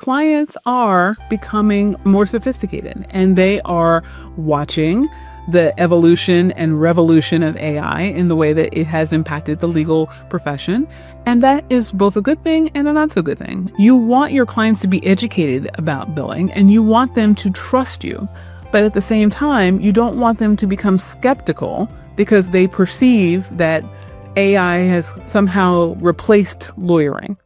clients are becoming more sophisticated and they are watching the evolution and revolution of AI in the way that it has impacted the legal profession. And that is both a good thing and a not so good thing. You want your clients to be educated about billing and you want them to trust you. But at the same time, you don't want them to become skeptical because they perceive that AI has somehow replaced lawyering.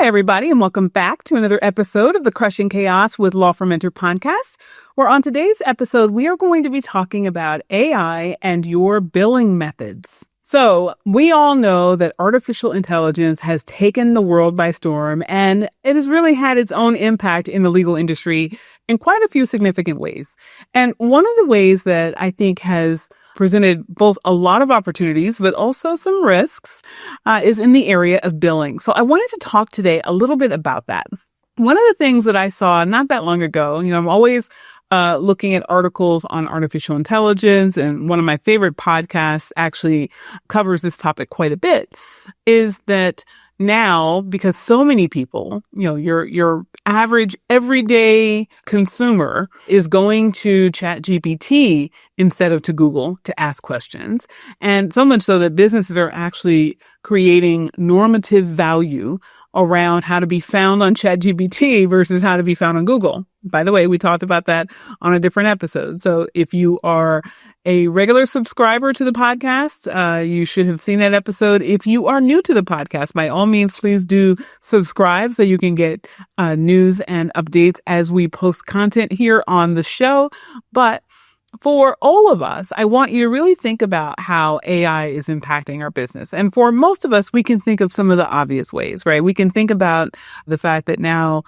Hi, everybody, and welcome back to another episode of the Crushing Chaos with Law for Mentor podcast, where on today's episode, we are going to be talking about AI and your billing methods. So we all know that artificial intelligence has taken the world by storm, and it has really had its own impact in the legal industry in quite a few significant ways. And one of the ways that I think has presented both a lot of opportunities, but also some risks, is in the area of billing. So I wanted to talk today a little bit about that. One of the things that I saw not that long ago, I'm always looking at articles on artificial intelligence, and one of my favorite podcasts actually covers this topic quite a bit, is that now, because so many people, your average everyday consumer is going to ChatGPT instead of to Google to ask questions. And so much so that businesses are actually creating normative value around how to be found on ChatGPT versus how to be found on Google. By the way, we talked about that on a different episode. So if you are a regular subscriber to the podcast, you should have seen that episode. If you are new to the podcast, by all means, please do subscribe so you can get news and updates as we post content here on the show. But for all of us, I want you to really think about how AI is impacting our business. And for most of us, we can think of some of the obvious ways, right? We can think about the fact that now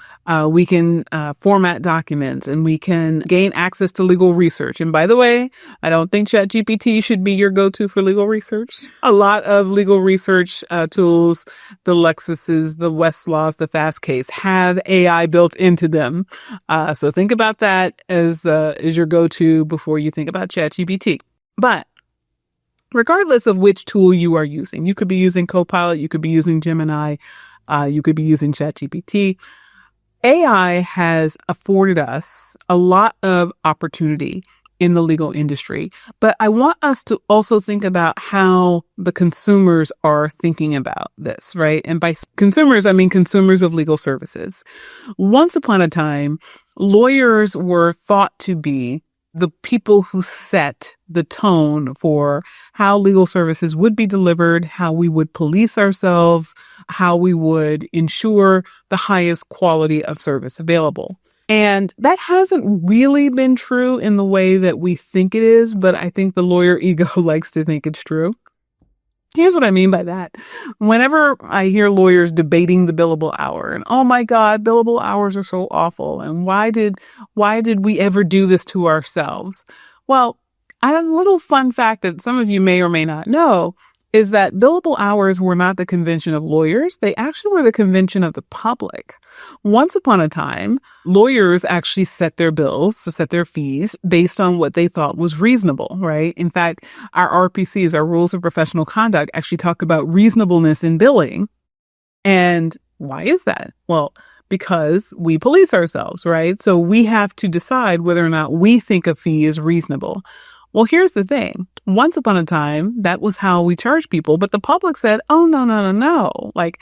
we can format documents and we can gain access to legal research. And by the way, I don't think ChatGPT should be your go-to for legal research. A lot of legal research tools, the Lexuses, the Westlaws, the Fastcase, have AI built into them. So think about that as your go-to before you think about ChatGPT. But regardless of which tool you are using, you could be using Copilot, you could be using Gemini, you could be using ChatGPT. AI has afforded us a lot of opportunity in the legal industry, but I want us to also think about how the consumers are thinking about this, right? And by consumers, I mean consumers of legal services. Once upon a time, lawyers were thought to be the people who set the tone for how legal services would be delivered, how we would police ourselves, how we would ensure the highest quality of service available. And that hasn't really been true in the way that we think it is, but I think the lawyer ego likes to think it's true. Here's what I mean by that. Whenever I hear lawyers debating the billable hour and, oh my God, billable hours are so awful. And why did we ever do this to ourselves? Well, I have a little fun fact that some of you may or may not know is that billable hours were not the convention of lawyers. They actually were the convention of the public. Once upon a time, lawyers actually set their bills, so set their fees based on what they thought was reasonable, right? In fact, our RPCs, our rules of professional conduct, actually talk about reasonableness in billing. And why is that? Well, because we police ourselves, right? So we have to decide whether or not we think a fee is reasonable. Well, here's the thing. Once upon a time, that was how we charge people, but the public said, oh, no. Like,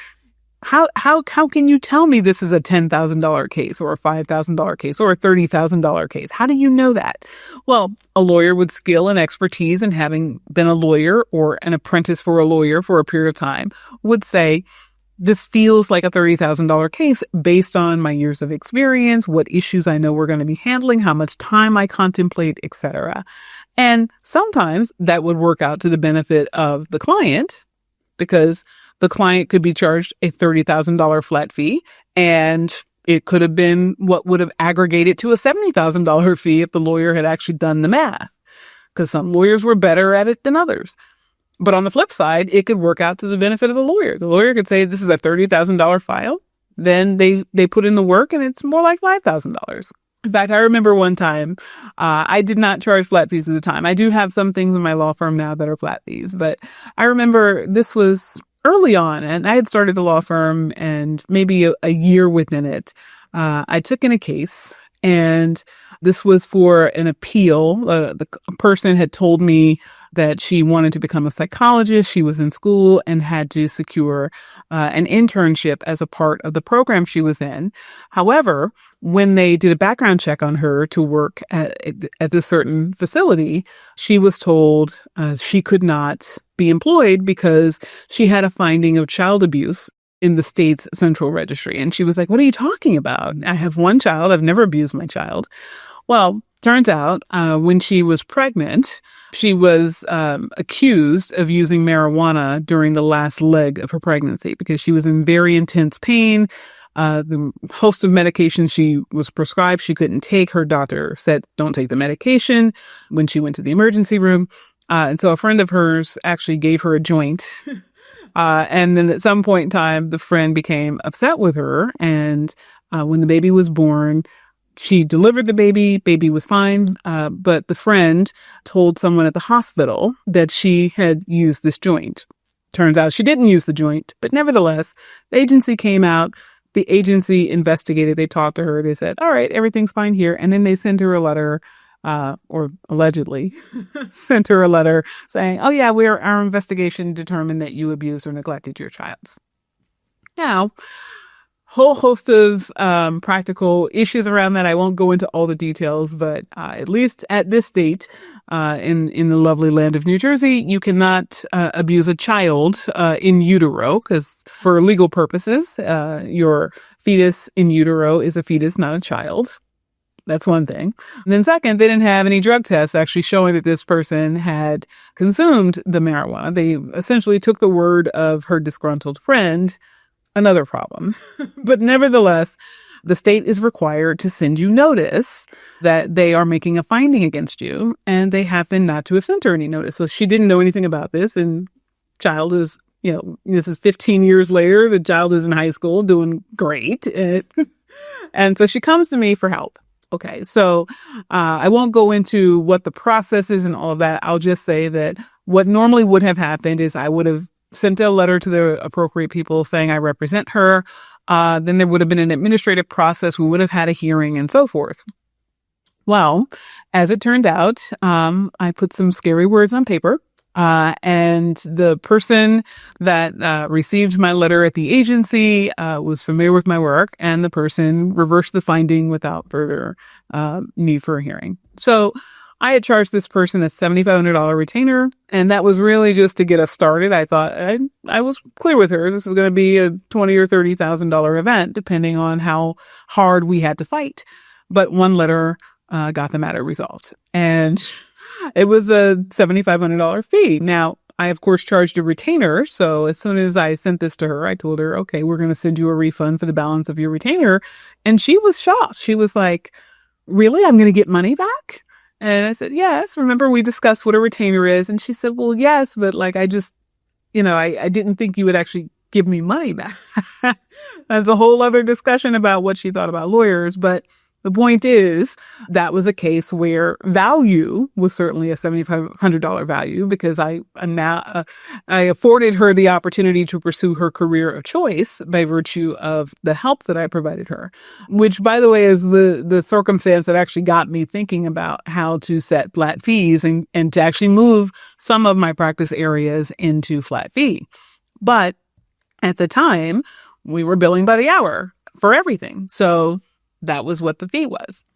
how can you tell me this is a $10,000 case or a $5,000 case or a $30,000 case? How do you know that? Well, a lawyer with skill and expertise and having been a lawyer or an apprentice for a lawyer for a period of time would say, this feels like a $30,000 case based on my years of experience, what issues I know we're going to be handling, how much time I contemplate, etc. And sometimes that would work out to the benefit of the client because the client could be charged a $30,000 flat fee and it could have been what would have aggregated to a $70,000 fee if the lawyer had actually done the math, because some lawyers were better at it than others. But on the flip side, it could work out to the benefit of the lawyer. The lawyer could say, this is a $30,000 file. Then they put in the work and it's more like $5,000. In fact, I remember one time, I did not charge flat fees at the time. I do have some things in my law firm now that are flat fees, but I remember this was early on, and I had started the law firm, and maybe a year within it, I took in a case, and this was for an appeal. The person had told me that she wanted to become a psychologist. She was in school and had to secure an internship as a part of the program she was in. However, when they did a background check on her to work at this certain facility, she was told she could not be employed because she had a finding of child abuse in the state's central registry. And she was like, "What are you talking about? I have one child. I've never abused my child." Well, turns out when she was pregnant, she was accused of using marijuana during the last leg of her pregnancy because she was in very intense pain. The host of medications she was prescribed, she couldn't take. Her doctor said, "Don't take the medication," when she went to the emergency room. And so a friend of hers actually gave her a joint. And then at some point in time, the friend became upset with her. And when the baby was born, she delivered the baby. Baby was fine. But the friend told someone at the hospital that she had used this joint. Turns out she didn't use the joint. But nevertheless, the agency came out. The agency investigated. They talked to her. They said, "All right, everything's fine here." And then they sent her a letter, or allegedly sent her a letter saying, "Oh yeah, our investigation determined that you abused or neglected your child." Now, whole host of practical issues around that. I won't go into all the details, but at least at this state, in the lovely land of New Jersey, you cannot abuse a child in utero, because for legal purposes, your fetus in utero is a fetus, not a child. That's one thing. And then second, they didn't have any drug tests actually showing that this person had consumed the marijuana. They essentially took the word of her disgruntled friend. Another problem. But nevertheless, the state is required to send you notice that they are making a finding against you, and they happen not to have sent her any notice. So she didn't know anything about this, and child is, this is 15 years later, the child is in high school doing great. And so she comes to me for help. Okay, so I won't go into what the process is and all of that. I'll just say that what normally would have happened is I would have sent a letter to the appropriate people saying I represent her. Then there would have been an administrative process. We would have had a hearing and so forth. Well, as it turned out, I put some scary words on paper. And the person that received my letter at the agency was familiar with my work, and the person reversed the finding without further need for a hearing. So I had charged this person a $7,500 retainer, and that was really just to get us started. I thought I was clear with her. This was going to be a $20,000 or $30,000 event, depending on how hard we had to fight. But one letter got the matter resolved, and it was a $7,500 fee. Now, I, of course, charged a retainer. So as soon as I sent this to her, I told her, "Okay, we're going to send you a refund for the balance of your retainer." And she was shocked. She was like, "Really? I'm going to get money back?" And I said, "Yes. Remember, we discussed what a retainer is." And she said, "Well, yes, but like, I just, I didn't think you would actually give me money back." That's a whole other discussion about what she thought about lawyers. But the point is, that was a case where value was certainly a $7,500 value, because I afforded her the opportunity to pursue her career of choice by virtue of the help that I provided her, which, by the way, is the circumstance that actually got me thinking about how to set flat fees and to actually move some of my practice areas into flat fee. But at the time, we were billing by the hour for everything. So that was what the fee was.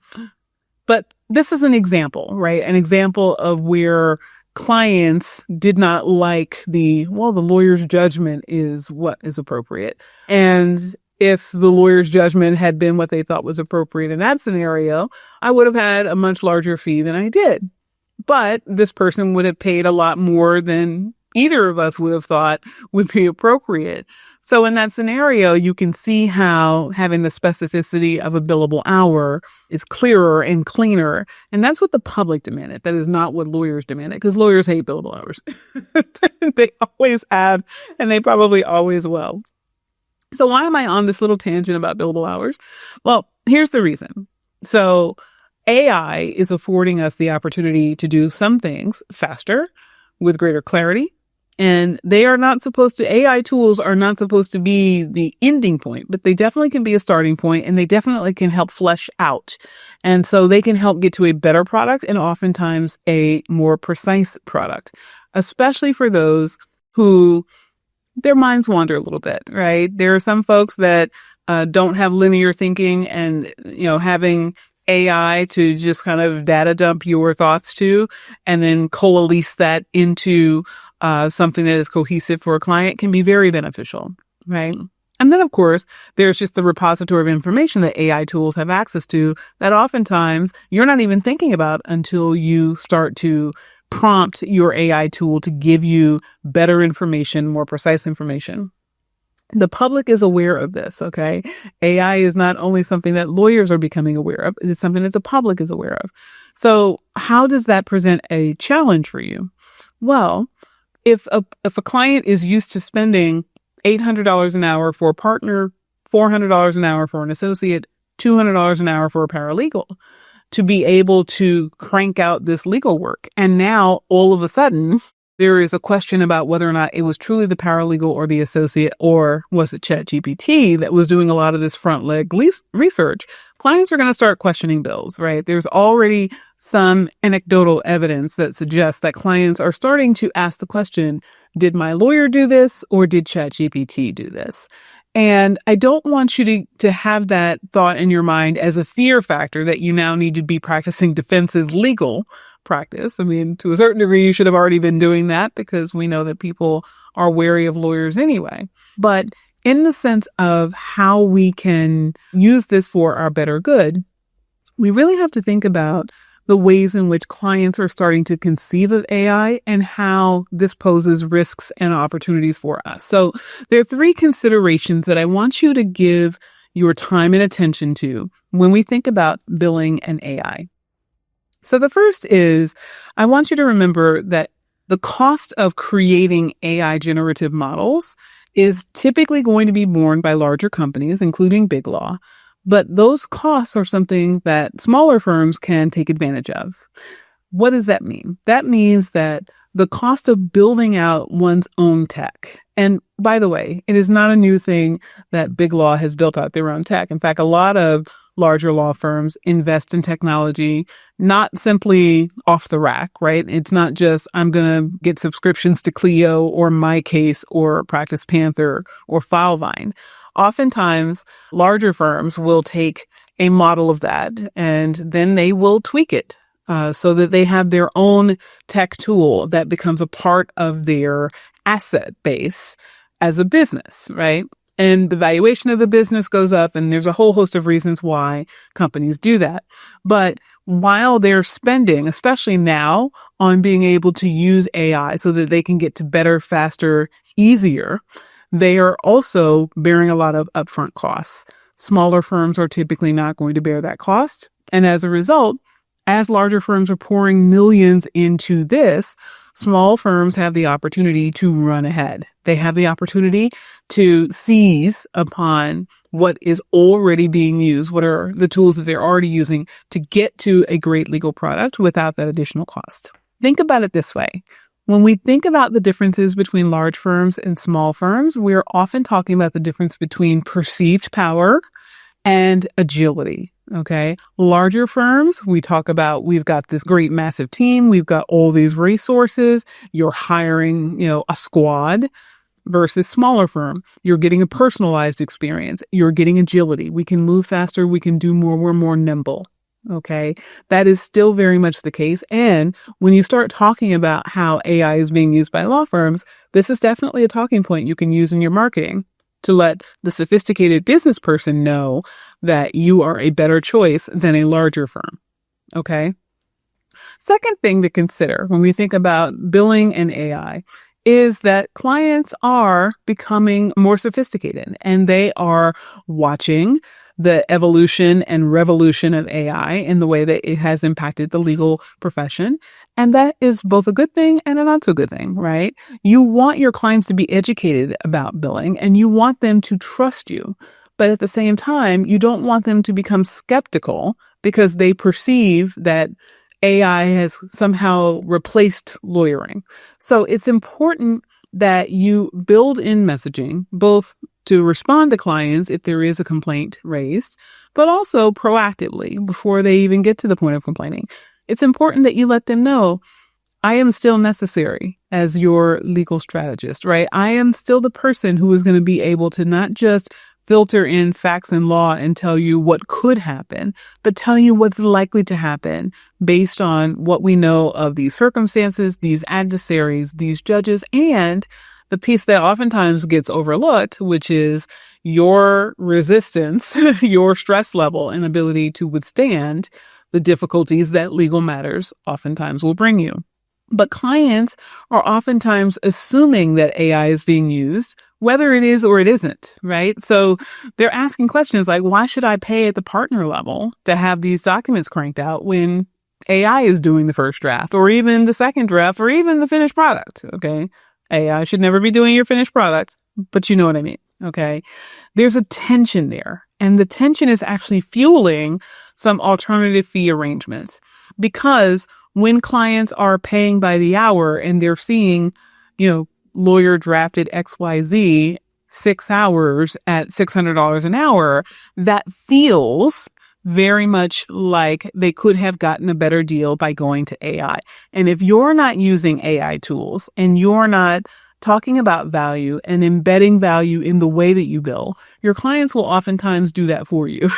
But this is an example, right? An example of where clients did not like the lawyer's judgment is what is appropriate. And if the lawyer's judgment had been what they thought was appropriate in that scenario, I would have had a much larger fee than I did. But this person would have paid a lot more than either of us would have thought would be appropriate. So in that scenario, you can see how having the specificity of a billable hour is clearer and cleaner. And that's what the public demanded. That is not what lawyers demanded, because lawyers hate billable hours. They always have, and they probably always will. So why am I on this little tangent about billable hours? Well, here's the reason. So AI is affording us the opportunity to do some things faster, with greater clarity, And AI tools are not supposed to be the ending point, but they definitely can be a starting point, and they definitely can help flesh out. And so they can help get to a better product and oftentimes a more precise product, especially for those who their minds wander a little bit, right? There are some folks that don't have linear thinking, and, having AI to just kind of data dump your thoughts to, and then coalesce that into something that is cohesive for a client can be very beneficial, right? And then, of course, there's just the repository of information that AI tools have access to that oftentimes you're not even thinking about until you start to prompt your AI tool to give you better information, more precise information. The public is aware of this, okay? AI is not only something that lawyers are becoming aware of, it is something that the public is aware of. So how does that present a challenge for you? Well, if a client is used to spending $800 an hour for a partner, $400 an hour for an associate, $200 an hour for a paralegal, to be able to crank out this legal work. And now all of a sudden, there is a question about whether or not it was truly the paralegal or the associate, or was it ChatGPT that was doing a lot of this front leg research. Clients are going to start questioning bills, right? There's already some anecdotal evidence that suggests that clients are starting to ask the question, did my lawyer do this or did ChatGPT do this? And I don't want you to have that thought in your mind as a fear factor that you now need to be practicing defensive legal practice. I mean, to a certain degree, you should have already been doing that because we know that people are wary of lawyers anyway. But in the sense of how we can use this for our better good, we really have to think about the ways in which clients are starting to conceive of AI and how this poses risks and opportunities for us. So there are three considerations that I want you to give your time and attention to when we think about billing and AI. So the first is, I want you to remember that the cost of creating AI generative models is typically going to be borne by larger companies, including Big Law. But those costs are something that smaller firms can take advantage of. What does that mean? That means that the cost of building out one's own tech. And by the way, it is not a new thing that Big Law has built out their own tech. In fact, a lot of larger law firms invest in technology, not simply off the rack, right? It's not just, I'm going to get subscriptions to Clio or MyCase or Practice Panther or Filevine. Oftentimes, larger firms will take a model of that and then they will tweak it so that they have their own tech tool that becomes a part of their asset base as a business, right? And the valuation of the business goes up, and there's a whole host of reasons why companies do that. But while they're spending, especially now, on being able to use AI so that they can get to better, faster, easier, they are also bearing a lot of upfront costs. Smaller firms are typically not going to bear that cost. And as a result, as larger firms are pouring millions into this, small firms have the opportunity to run ahead. They have the opportunity to seize upon what is already being used, what are the tools that they're already using to get to a great legal product without that additional cost. Think about it this way. When we think about the differences between large firms and small firms, we're often talking about the difference between perceived power and agility. Okay. Larger firms, we talk about, we've got this great massive team. We've got all these resources. You're hiring, a squad. Versus smaller firm, you're getting a personalized experience. You're getting agility. We can move faster. We can do more. We're more nimble. Okay. That is still very much the case. And when you start talking about how AI is being used by law firms, this is definitely a talking point you can use in your marketing to let the sophisticated business person know that you are a better choice than a larger firm. Okay. Second thing to consider when we think about billing and AI is that clients are becoming more sophisticated and they are watching the evolution and revolution of AI in the way that it has impacted the legal profession. And that is both a good thing and a not so good thing, right? You want your clients to be educated about billing and you want them to trust you. But at the same time, you don't want them to become skeptical because they perceive that AI has somehow replaced lawyering. So it's important that you build in messaging, both to respond to clients if there is a complaint raised, but also proactively before they even get to the point of complaining. It's important that you let them know, I am still necessary as your legal strategist, right? I am still the person who is going to be able to not just filter in facts and law and tell you what could happen, but tell you what's likely to happen based on what we know of these circumstances, these adversaries, these judges, and the piece that oftentimes gets overlooked, which is your resistance, your stress level and ability to withstand the difficulties that legal matters oftentimes will bring you. But clients are oftentimes assuming that AI is being used, whether it is or it isn't, right? So they're asking questions like, why should I pay at the partner level to have these documents cranked out when AI is doing the first draft or even the second draft or even the finished product? Okay. AI should never be doing your finished product, but you know what I mean. Okay. There's a tension there, and the tension is actually fueling some alternative fee arrangements, because when clients are paying by the hour and they're seeing, lawyer drafted XYZ 6 hours at $600 an hour, that feels very much like they could have gotten a better deal by going to AI. And if you're not using AI tools and you're not talking about value and embedding value in the way that you bill, your clients will oftentimes do that for you,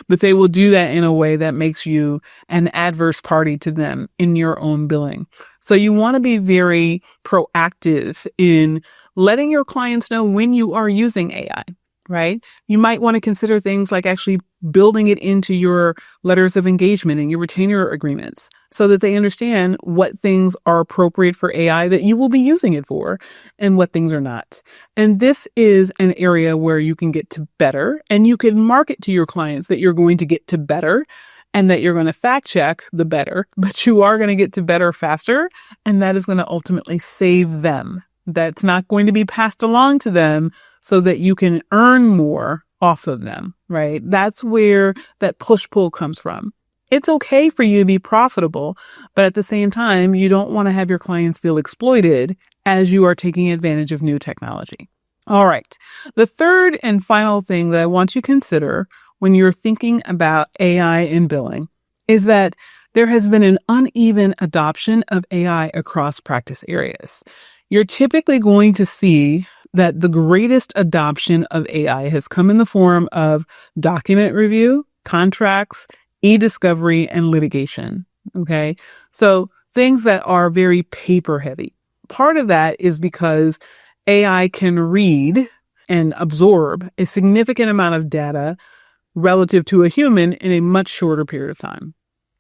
but they will do that in a way that makes you an adverse party to them in your own billing. So you want to be very proactive in letting your clients know when you are using AI, right? You might want to consider things like actually building it into your letters of engagement and your retainer agreements so that they understand what things are appropriate for AI that you will be using it for and what things are not. And this is an area where you can get to better, and you can market to your clients that you're going to get to better and that you're going to fact check the better, but you are going to get to better faster. And that is going to ultimately save them. That's not going to be passed along to them so that you can earn more off of them, right? That's where that push-pull comes from. It's okay for you to be profitable, but at the same time, you don't want to have your clients feel exploited as you are taking advantage of new technology. All right. The third and final thing that I want you to consider when you're thinking about AI in billing is that there has been an uneven adoption of AI across practice areas. You're typically going to see that the greatest adoption of AI has come in the form of document review, contracts, e-discovery, and litigation. Okay. So things that are very paper heavy. Part of that is because AI can read and absorb a significant amount of data relative to a human in a much shorter period of time.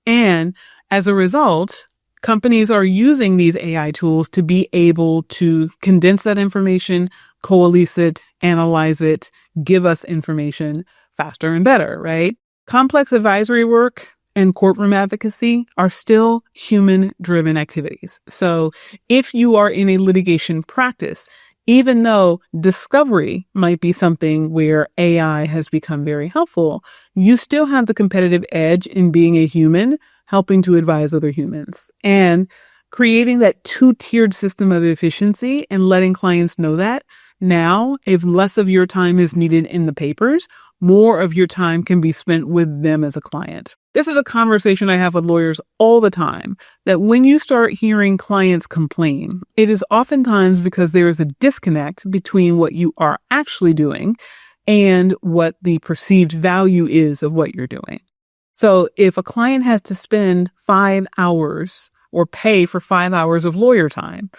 And as a result, companies are using these AI tools to be able to condense that information, coalesce it, analyze it, give us information faster and better, right? Complex advisory work and courtroom advocacy are still human-driven activities. So if you are in a litigation practice, even though discovery might be something where AI has become very helpful, you still have the competitive edge in being a human helping to advise other humans, and creating that two-tiered system of efficiency and letting clients know that now, if less of your time is needed in the papers, more of your time can be spent with them as a client. This is a conversation I have with lawyers all the time, that when you start hearing clients complain, it is oftentimes because there is a disconnect between what you are actually doing and what the perceived value is of what you're doing. So if a client has to spend 5 hours or pay for 5 hours of lawyer time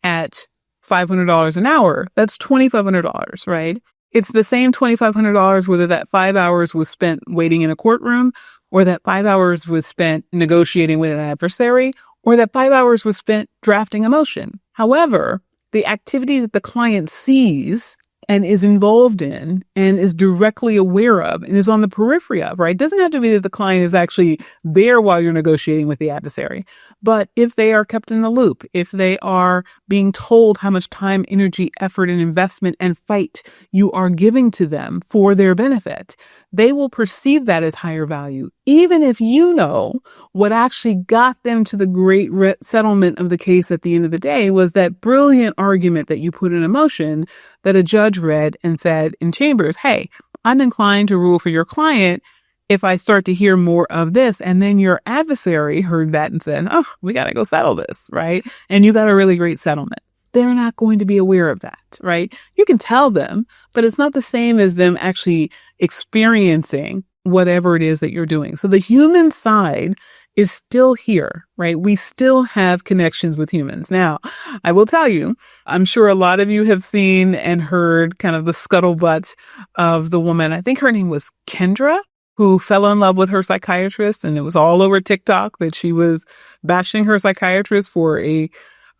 at $500 an hour, that's $2,500, right? It's the same $2,500 whether that 5 hours was spent waiting in a courtroom, or that 5 hours was spent negotiating with an adversary, or that 5 hours was spent drafting a motion. However, the activity that the client sees and is involved in and is directly aware of and is on the periphery of, right? It doesn't have to be that the client is actually there while you're negotiating with the adversary, but if they are kept in the loop, if they are being told how much time, energy, effort, and investment and fight you are giving to them for their benefit, they will perceive that as higher value, even if you know what actually got them to the great settlement of the case at the end of the day was that brilliant argument that you put in motion that a judge read and said in chambers, hey, I'm inclined to rule for your client if I start to hear more of this. And then your adversary heard that and said, oh, we got to go settle this, right? And you got a really great settlement. They're not going to be aware of that, right? You can tell them, but it's not the same as them actually experiencing whatever it is that you're doing. So the human side is still here, right? We still have connections with humans. Now, I will tell you, I'm sure a lot of you have seen and heard kind of the scuttlebutt of the woman. I think her name was Kendra, who fell in love with her psychiatrist. And it was all over TikTok that she was bashing her psychiatrist for a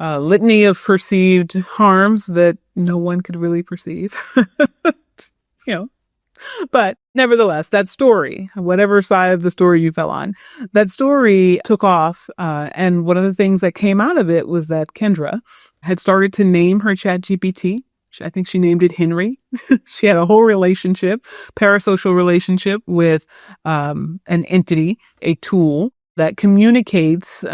litany of perceived harms that no one could really perceive. you know, But nevertheless, that story, whatever side of the story you fell on, that story took off. And one of the things that came out of it was that Kendra had started to name her ChatGPT. I think she named it Henry. She had a whole relationship, parasocial relationship with an entity, a tool that communicates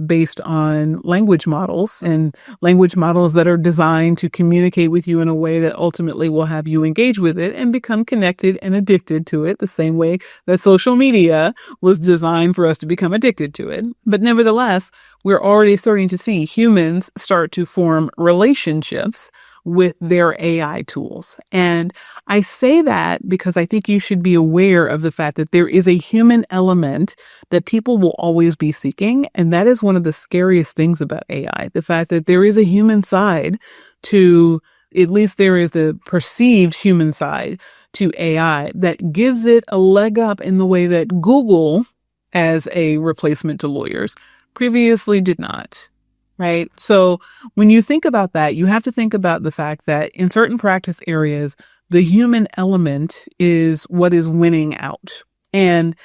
based on language models and language models that are designed to communicate with you in a way that ultimately will have you engage with it and become connected and addicted to it the same way that social media was designed for us to become addicted to it. But nevertheless, we're already starting to see humans start to form relationships with their AI tools. And I say that because I think you should be aware of the fact that there is a human element that people will always be seeking. And that is one of the scariest things about AI, the fact that there is a human side to, at least there is the perceived human side to AI that gives it a leg up in the way that Google, as a replacement to lawyers, previously did not. Right. So when you think about that, you have to think about the fact that in certain practice areas, the human element is what is winning out. And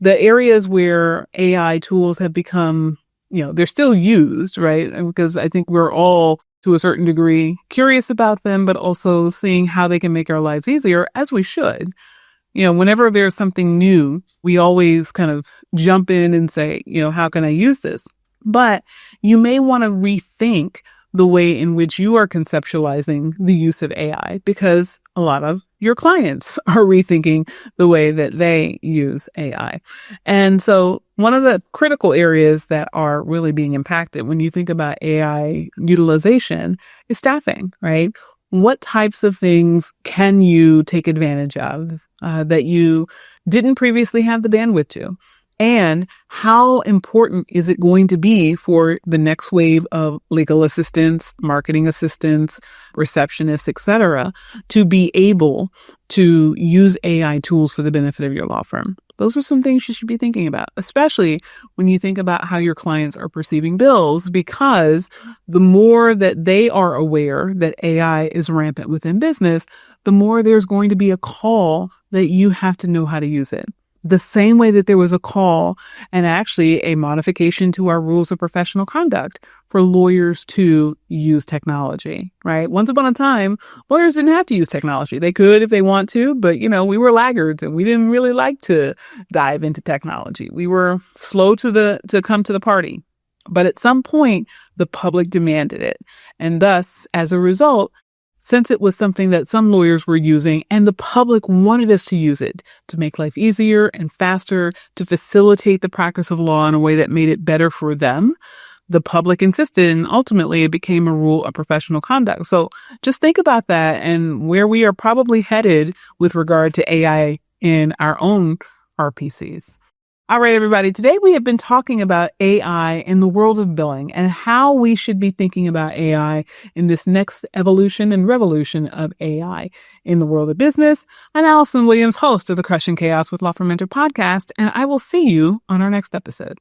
the areas where AI tools have become, they're still used, right? Because I think we're all, to a certain degree, curious about them, but also seeing how they can make our lives easier, as we should. Whenever there's something new, we always kind of jump in and say, how can I use this? But you may want to rethink the way in which you are conceptualizing the use of AI, because a lot of your clients are rethinking the way that they use AI. And so one of the critical areas that are really being impacted when you think about AI utilization is staffing, right? What types of things can you take advantage of that you didn't previously have the bandwidth to? And how important is it going to be for the next wave of legal assistants, marketing assistants, receptionists, etc., to be able to use AI tools for the benefit of your law firm? Those are some things you should be thinking about, especially when you think about how your clients are perceiving bills, because the more that they are aware that AI is rampant within business, the more there's going to be a call that you have to know how to use it. The same way that there was a call and actually a modification to our rules of professional conduct for lawyers to use technology, right? Once upon a time, lawyers didn't have to use technology. They could if they want to, but we were laggards and we didn't really like to dive into technology. We were slow to come to the party. But at some point, the public demanded it. And thus, as a result, since it was something that some lawyers were using and the public wanted us to use it to make life easier and faster, to facilitate the practice of law in a way that made it better for them, the public insisted, and ultimately it became a rule of professional conduct. So just think about that and where we are probably headed with regard to AI in our own RPCs. All right, everybody. Today we have been talking about AI in the world of billing and how we should be thinking about AI in this next evolution and revolution of AI in the world of business. I'm Allison Williams, host of the Crushing Chaos with Law Firm Mentor podcast, and I will see you on our next episode.